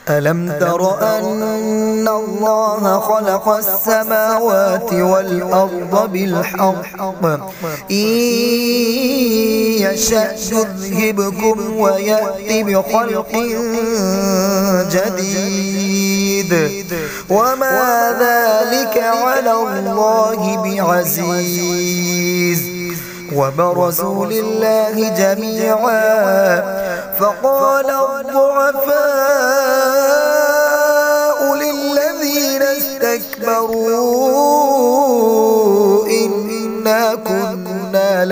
ألم تر أن الله خلق السماوات والأرض بالحق إن يشأ يذهبكم ويأتي بخلق جديد وما ذلك على الله بعزيز. وبرزوا لله جميعا فقال الضعفاء للذين استكبروا إنا كنا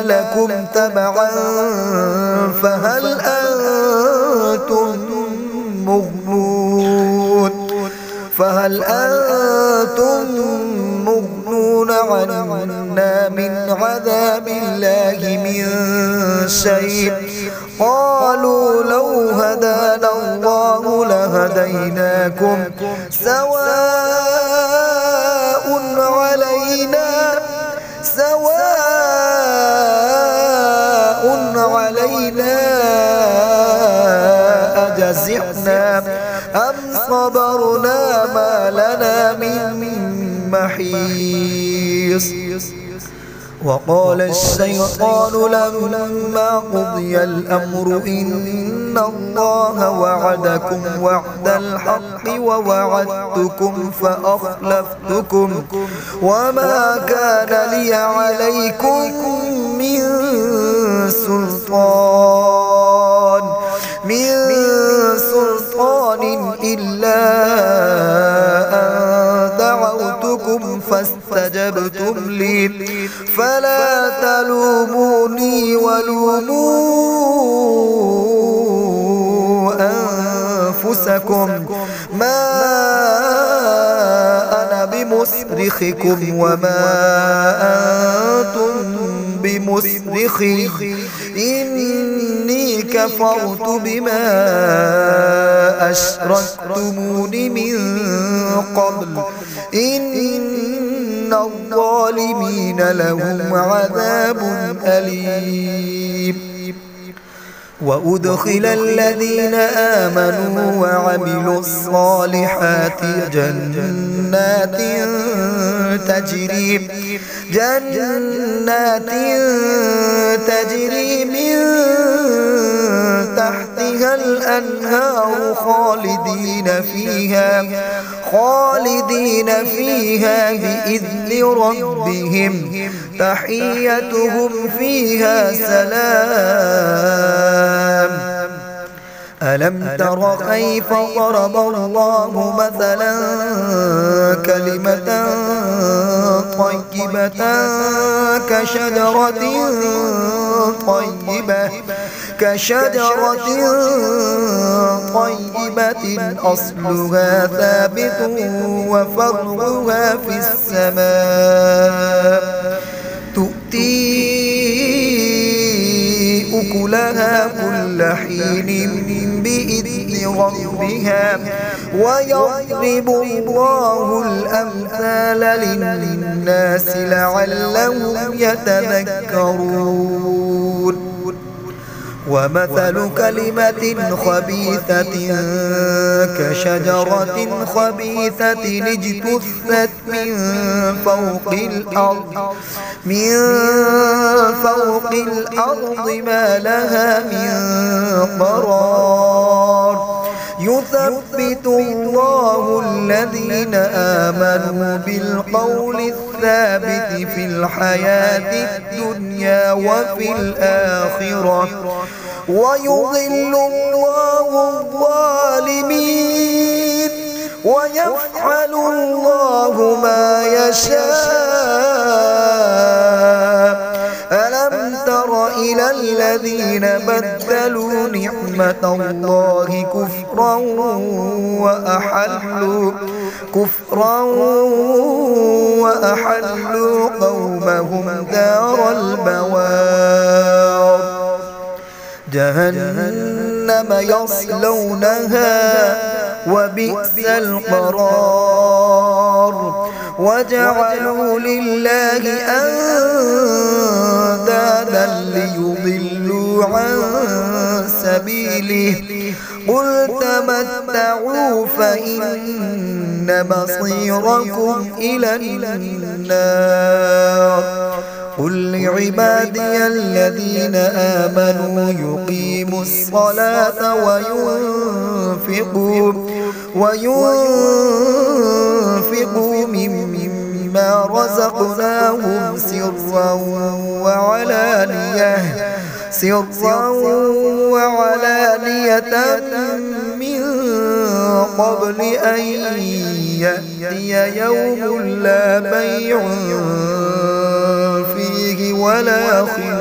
لكم تبعا فهل أنتم مغنون عنا من عذاب الله من شيء؟ قالوا لو هدانا الله لهديناكم سواء علينا أجزعنا أم صبرنا ما لنا من محيص. وقال الشيطان لما قضي الأمر إن الله وعدكم وعد الحق ووعدتكم فأخلفتكم وما كان لي عليكم من سلطان إلا أن دعوتكم فاستجبتم لي فلا تلوموني ولوموا أنفسكم ما أنا بمصرخكم وما أنتم بمصرخي إني كفرت بما أشركتمون من قبل إن الظالمين لهم عذاب أليم. وأدخل الذين آمنوا وعملوا الصالحات جنات تجري من تحتها الأنهار خالدين فيها بإذن ربهم تحيتهم فيها سلام. ألم تر كيف ضرب الله مثلا كلمة طيبة كشجرة طيبة أصلها ثابت وفرعها في السماء تؤتي أكلها كل حين بإذن ربها ويضرب الله الأمثال للناس لعلهم يتذكرون. ومثل كلمة خبيثة كشجرة خبيثة اجتثت من فوق الأرض ما لها من قرار يثبت الله الذين آمنوا بالقول الثابت في الحياة الدنيا وفي الآخرة ويضل الله الظالمين ويفعل الله ما يشاء. ألم تر إلى الذين بدلوا نعمة الله كفرا وأحلوا قومهم دار البوار جهنم يصلونها وبئس القرار وجعلوا لله أندادا ليضلوا عن سبيله قل تمتعوا فإن مصيركم إلى النار قل لعبادي الذين آمنوا يقيموا الصلاة وينفقوا مما رزقناهم سرا وعلانية من قبل أن يأتي يوم لا بيع فيه ولا خلال